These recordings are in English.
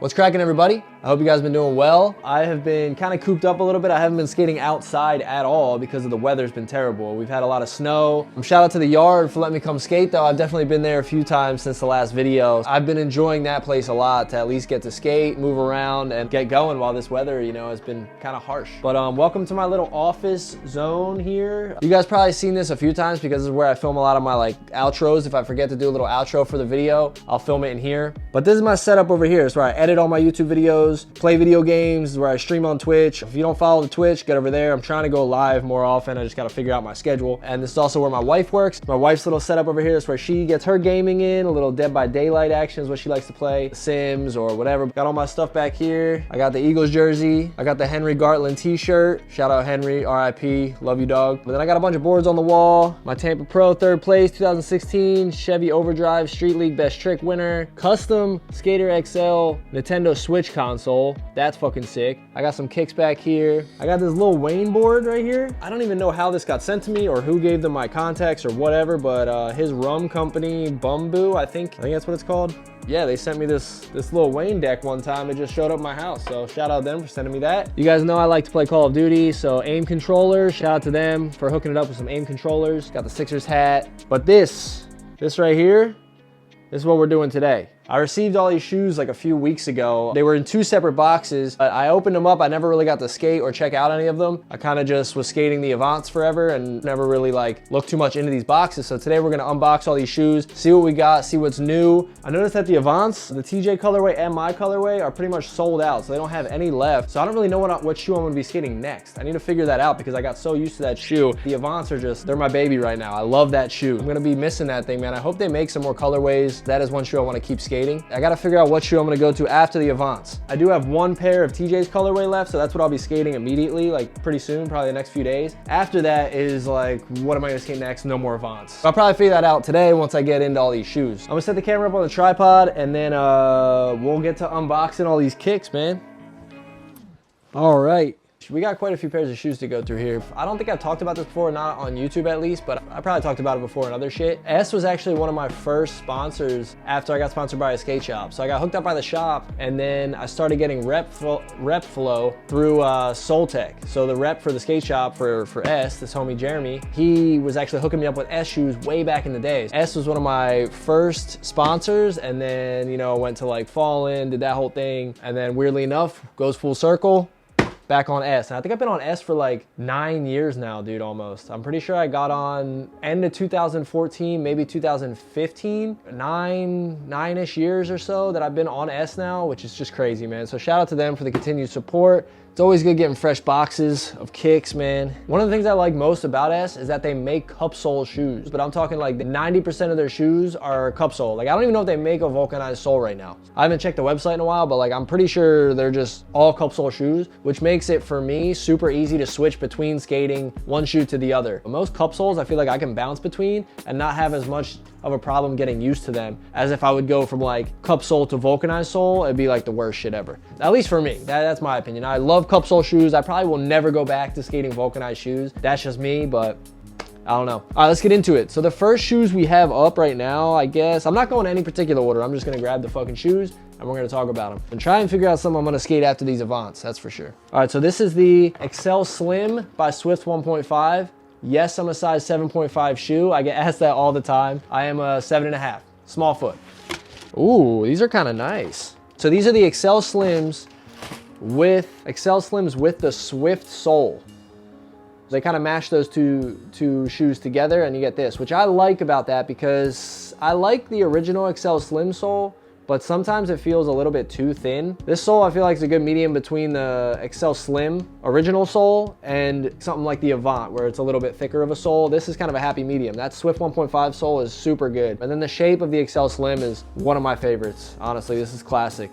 What's cracking, everybody? I hope you guys have been doing well. I have been kind of cooped up a little bit. I haven't been skating outside at all because of the weather's been terrible. We've had a lot of snow. Shout out to the yard for letting me come skate though. I've definitely been there a few times since the last video. I've been enjoying that place a lot to at least get to skate, move around, and get going while this weather, you know, has been kind of harsh. But welcome to my little office zone here. You guys probably seen this a few times because this is where I film a lot of my like outros. If I forget to do a little outro for the video, I'll film it in here. But this is my setup over here. It's where I edit all my YouTube videos, play video games, where I stream on Twitch. If you don't follow the Twitch, get over there. I'm trying to go live more often. I just got to figure out my schedule. And this is also where my wife works. My wife's little setup over here is where she gets her gaming in. A little Dead by Daylight action is what she likes to play. Sims or whatever. Got all my stuff back here. I got the Eagles jersey. I got the Henry Gartland t-shirt. Shout out Henry, RIP. Love you, dog. But then I got a bunch of boards on the wall. My Tampa Pro 3rd place 2016 Chevy Overdrive Street League Best Trick winner. Custom Skater XL Nintendo Switch console. That's fucking sick. I got some kicks back here. I got this little Wayne board right here. I don't even know how this got sent to me or who gave them my contacts or whatever, but his rum company, Bumbu, I think that's what it's called. Yeah, they sent me this little Wayne deck one time. It just showed up at my house, so shout out them for sending me that. You guys know I like to play Call of Duty, so aim controllers, shout out to them for hooking it up with some aim controllers. Got the Sixers hat. But this right here, this is what we're doing today. I received all these shoes like a few weeks ago. They were in 2 separate boxes, but I opened them up. I never really got to skate or check out any of them. I kind of just was skating the Avants forever and never really like looked too much into these boxes. So today we're gonna unbox all these shoes, see what we got, see what's new. I noticed that the Avants, the TJ colorway and my colorway are pretty much sold out, so they don't have any left. So I don't really know what shoe I'm gonna be skating next. I need to figure that out because I got so used to that shoe. The Avants are just, they're my baby right now. I love that shoe. I'm gonna be missing that thing, man. I hope they make some more colorways. That is one shoe I wanna keep skating. I gotta figure out what shoe I'm gonna go to after the Avants. I do have 1 pair of TJ's colorway left, so that's what I'll be skating immediately, like pretty soon, probably the next few days. After that is like, what am I gonna skate next? No more Avants. I'll probably figure that out today once I get into all these shoes. I'm gonna set the camera up on the tripod and then we'll get to unboxing all these kicks, man. All right. We got quite a few pairs of shoes to go through here. I don't think I've talked about this before, not on YouTube at least, but I probably talked about it before in other shit. S was actually one of my first sponsors after I got sponsored by a skate shop. So I got hooked up by the shop and then I started getting rep flow through Soltech. So the rep for the skate shop for S, this homie Jeremy, he was actually hooking me up with S shoes way back in the days. S was one of my first sponsors, and then, you know, went to like Fallen, did that whole thing. And then weirdly enough, goes full circle, back on S. And I think I've been on S for like 9 years now, dude, almost. I'm pretty sure I got on end of 2014, maybe 2015, nine-ish years or so that I've been on S now, which is just crazy, man. So shout out to them for the continued support. It's always good getting fresh boxes of kicks, man. One of the things I like most about S is that they make cup sole shoes, but I'm talking like 90% of their shoes are cup sole. Like I don't even know if they make a vulcanized sole right now. I haven't checked the website in a while, but like I'm pretty sure they're just all cup sole shoes, which makes it for me super easy to switch between skating one shoe to the other. Most cup soles I feel like I can bounce between and not have as much of a problem getting used to them as if I would go from like cup sole to vulcanized sole. It'd be like the worst shit ever. At least for me, that's my opinion. I love cup sole shoes. I probably will never go back to skating vulcanized shoes. That's just me, but I don't know. All right, let's get into it. So the first shoes we have up right now, I guess, I'm not going in any particular order. I'm just gonna grab the fucking shoes and we're gonna talk about them and try and figure out something I'm gonna skate after these Avants, that's for sure. All right, so this is the XL Slim by Swift 1.5. Yes, I'm a size 7.5 shoe. I get asked that all the time. I am a 7.5, small foot. Ooh, these are kind of nice. So these are the XL Slims with the Swift sole. They kind of mash those two shoes together and you get this, which I like about that because I like the original XL Slim sole, but sometimes it feels a little bit too thin. This sole I feel like is a good medium between the XL Slim original sole and something like the Avant where it's a little bit thicker of a sole. This is kind of a happy medium. That Swift 1.5 sole is super good. And then the shape of the XL Slim is one of my favorites. Honestly, this is classic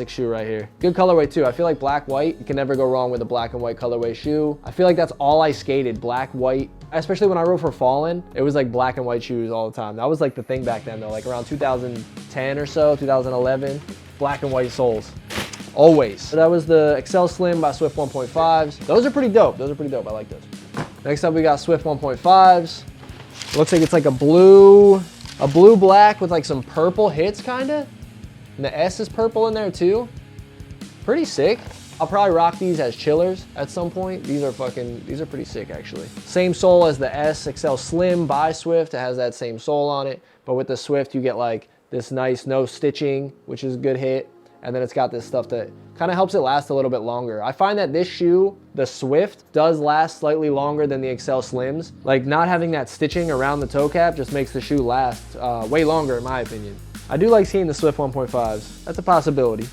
shoe right here. Good colorway too. I feel like black, white, you can never go wrong with a black and white colorway shoe. I feel like that's all I skated, black, white. Especially when I rode for Fallen, it was like black and white shoes all the time. That was like the thing back then though, like around 2010 or so, 2011, black and white soles. Always. So that was the XL Slim by Swift 1.5s. Those are pretty dope. I like those. Next up we got Swift 1.5s. Looks like it's like a blue black with like some purple hits kinda. And the S is purple in there too. Pretty sick. I'll probably rock these as chillers at some point. These are pretty sick actually. Same sole as the S XL Slim by Swift. It has that same sole on it, but with the Swift you get like this nice no stitching, which is a good hit. And then it's got this stuff that kind of helps it last a little bit longer. I find that this shoe, the Swift, does last slightly longer than the XL Slims. Like not having that stitching around the toe cap just makes the shoe last way longer in my opinion. I do like seeing the Swift 1.5s. That's a possibility.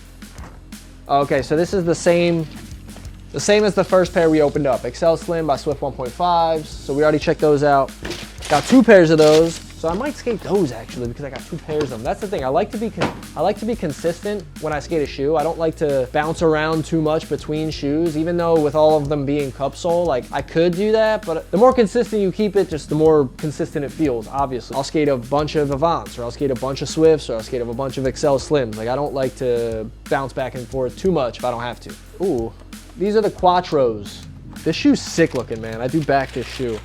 Okay, so this is the same as the first pair we opened up. XL Slim by Swift 1.5s. So we already checked those out. Got 2 pairs of those. So I might skate those actually because I got 2 pairs of them. That's the thing. I like to be consistent when I skate a shoe. I don't like to bounce around too much between shoes, even though with all of them being cup sole, like I could do that, but the more consistent you keep it, just the more consistent it feels, obviously. I'll skate a bunch of Avants, or I'll skate a bunch of Swifts, or I'll skate a bunch of XL Slims. Like I don't like to bounce back and forth too much if I don't have to. Ooh, these are the Quattros. This shoe's sick looking, man. I do back this shoe.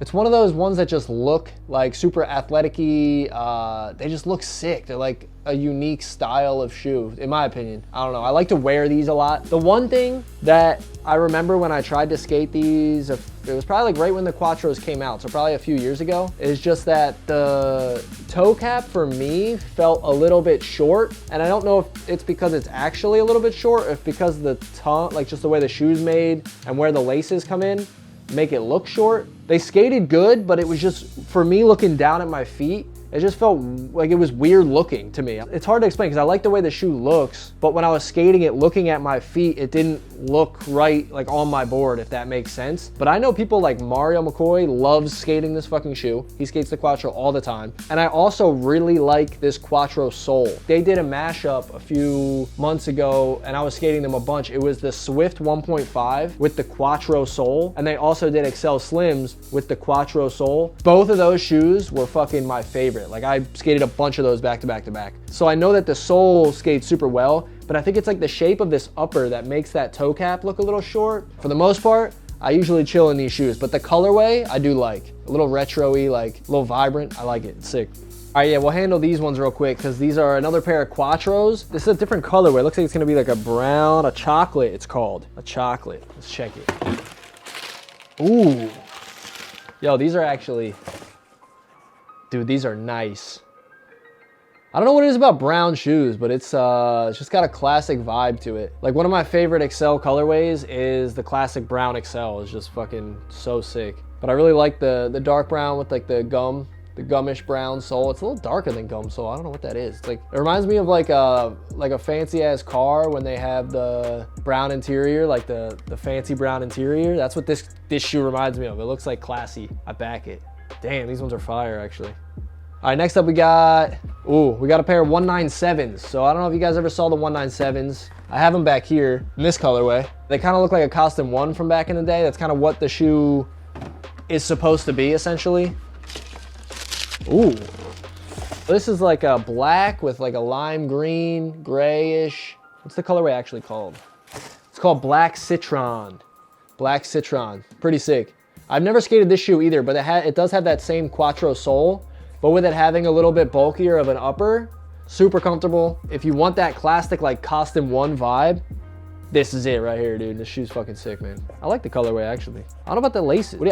It's one of those ones that just look like super athletic-y. They just look sick. They're like a unique style of shoe, in my opinion. I don't know. I like to wear these a lot. The one thing that I remember when I tried to skate these, it was probably like right when the Quattros came out, so probably a few years ago, is just that the toe cap for me felt a little bit short. And I don't know if it's because it's actually a little bit short, or if because the tongue, like just the way the shoe's made and where the laces come in, make it look short. They skated good, but it was just, for me looking down at my feet, it just felt like it was weird looking to me. It's hard to explain because I like the way the shoe looks, but when I was skating it, looking at my feet, it didn't look right like on my board, if that makes sense. But I know people like Mario McCoy loves skating this fucking shoe. He skates the Quattro all the time. And I also really like this Quattro sole. They did a mashup a few months ago and I was skating them a bunch. It was the Swift 1.5 with the Quattro sole. And they also did XL Slims with the Quattro sole. Both of those shoes were fucking my favorite. Like I skated a bunch of those back to back to back. So I know that the sole skates super well, but I think it's like the shape of this upper that makes that toe cap look a little short. For the most part, I usually chill in these shoes, but the colorway I do like. A little retro-y, like a little vibrant. I like it, it's sick. All right, yeah, we'll handle these ones real quick because these are another pair of Quattros. This is a different colorway. It looks like it's gonna be like a brown, a chocolate it's called. A chocolate, let's check it. Ooh. Yo, these are actually, dude, these are nice. I don't know what it is about brown shoes, but it's just got a classic vibe to it. Like one of my favorite XL colorways is the classic brown XL. It's just fucking so sick. But I really like the dark brown with like the gummish brown sole. It's a little darker than gum sole. I don't know what that is. It's like, it reminds me of like a fancy ass car when they have the brown interior, like the fancy brown interior. That's what this shoe reminds me of. It looks like classy. I back it. Damn, these ones are fire actually. All right, next up we got a pair of 197s. So I don't know if you guys ever saw the 197s. I have them back here in this colorway. They kind of look like a Custom 1 from back in the day. That's kind of what the shoe is supposed to be essentially. Ooh. This is like a black with like a lime green, grayish. What's the colorway actually called? It's called Black Citron. Black Citron, pretty sick. I've never skated this shoe either, but it does have that same Quattro sole, but with it having a little bit bulkier of an upper, super comfortable. If you want that classic like Custom 1 vibe, this is it right here, dude. This shoe's fucking sick, man. I like the colorway actually. I don't know about the laces. You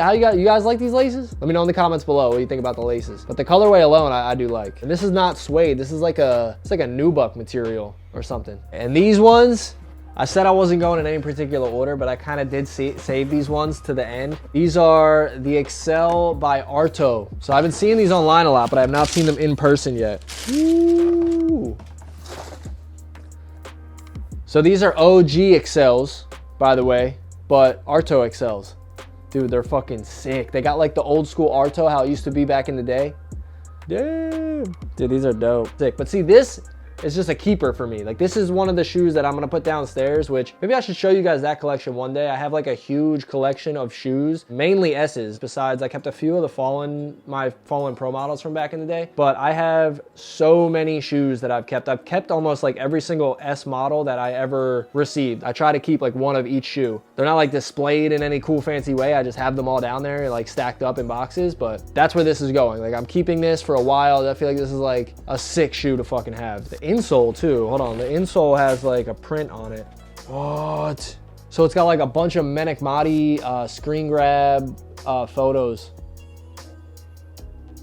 guys like these laces? Let me know in the comments below what you think about the laces. But the colorway alone, I do like. And this is not suede. This is like it's like a nubuck material or something. And these ones, I said I wasn't going in any particular order, but I kind of did save these ones to the end. These are the XL by Arto. So I've been seeing these online a lot, but I have not seen them in person yet. Ooh. So these are OG XLs, by the way, but Arto XLs. Dude, they're fucking sick. They got like the old school Arto, how it used to be back in the day. Damn. Dude, these are dope. Sick. But see, this is just a keeper for me. Like this is one of the shoes that I'm gonna put downstairs, which maybe I should show you guys that collection one day. I have like a huge collection of shoes, mainly S's. Besides, I kept a few of my Fallen Pro models from back in the day, but I have so many shoes that I've kept. I've kept almost like every single S model that I ever received. I try to keep like one of each shoe. They're not like displayed in any cool fancy way. I just have them all down there like stacked up in boxes, but that's where this is going. Like I'm keeping this for a while. I feel like this is like a sick shoe to fucking have. The insole too, hold on, the insole has like a print on it. What? So it's got like a bunch of Manic Mahdi screen grab photos.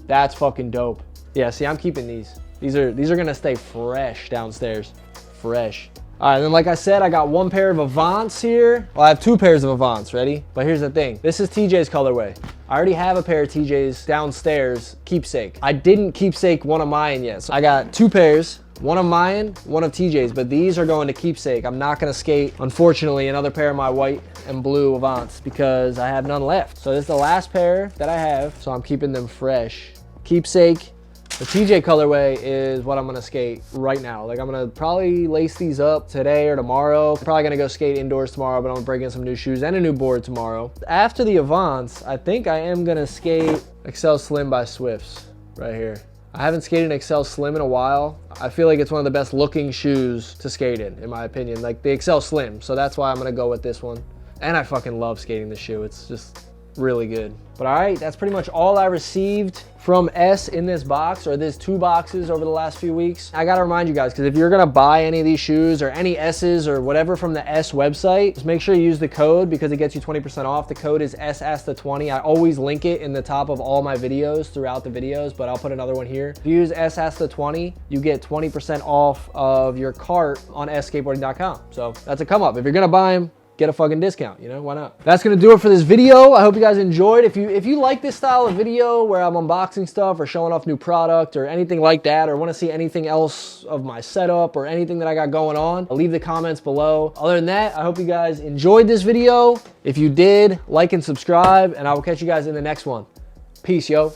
That's fucking dope. Yeah, see, I'm keeping these. These are gonna stay fresh downstairs. Fresh. All right, and then like I said, I got one pair of Avants here. Well, I have two pairs of Avants, ready? But here's the thing. This is TJ's colorway. I already have a pair of TJ's downstairs, keepsake. I didn't keepsake one of mine yet. So I got two pairs, one of mine, one of TJ's, but these are going to keepsake. I'm not gonna skate, unfortunately, another pair of my white and blue Avants because I have none left. So this is the last pair that I have, so I'm keeping them fresh. Keepsake. The TJ colorway is what I'm gonna skate right now. Like I'm gonna probably lace these up today or tomorrow. Probably gonna go skate indoors tomorrow, but I'm gonna break in some new shoes and a new board tomorrow. After the Avants, I think I am gonna skate Excel Slim by Swifts right here. I haven't skated an Excel Slim in a while. I feel like it's one of the best looking shoes to skate in my opinion. Like the Excel Slim, so that's why I'm gonna go with this one. And I fucking love skating this shoe. It's just really good. But all right, that's pretty much all I received from S in this box, or these two boxes over the last few weeks. I gotta remind you guys, because if you're gonna buy any of these shoes or any S's or whatever from the S website, just make sure you use the code because it gets you 20% off. The code is SASTA20. I always link it in the top of all my videos throughout the videos, but I'll put another one here. If you use SASTA20, you get 20% off of your cart on skateboarding.com. So that's a come up. If you're gonna buy them, get a fucking discount, you know, why not? That's gonna do it for this video. I hope you guys enjoyed. If you like this style of video where I'm unboxing stuff or showing off new product or anything like that, or wanna see anything else of my setup or anything that I got going on, leave the comments below. Other than that, I hope you guys enjoyed this video. If you did, like and subscribe, and I will catch you guys in the next one. Peace, yo.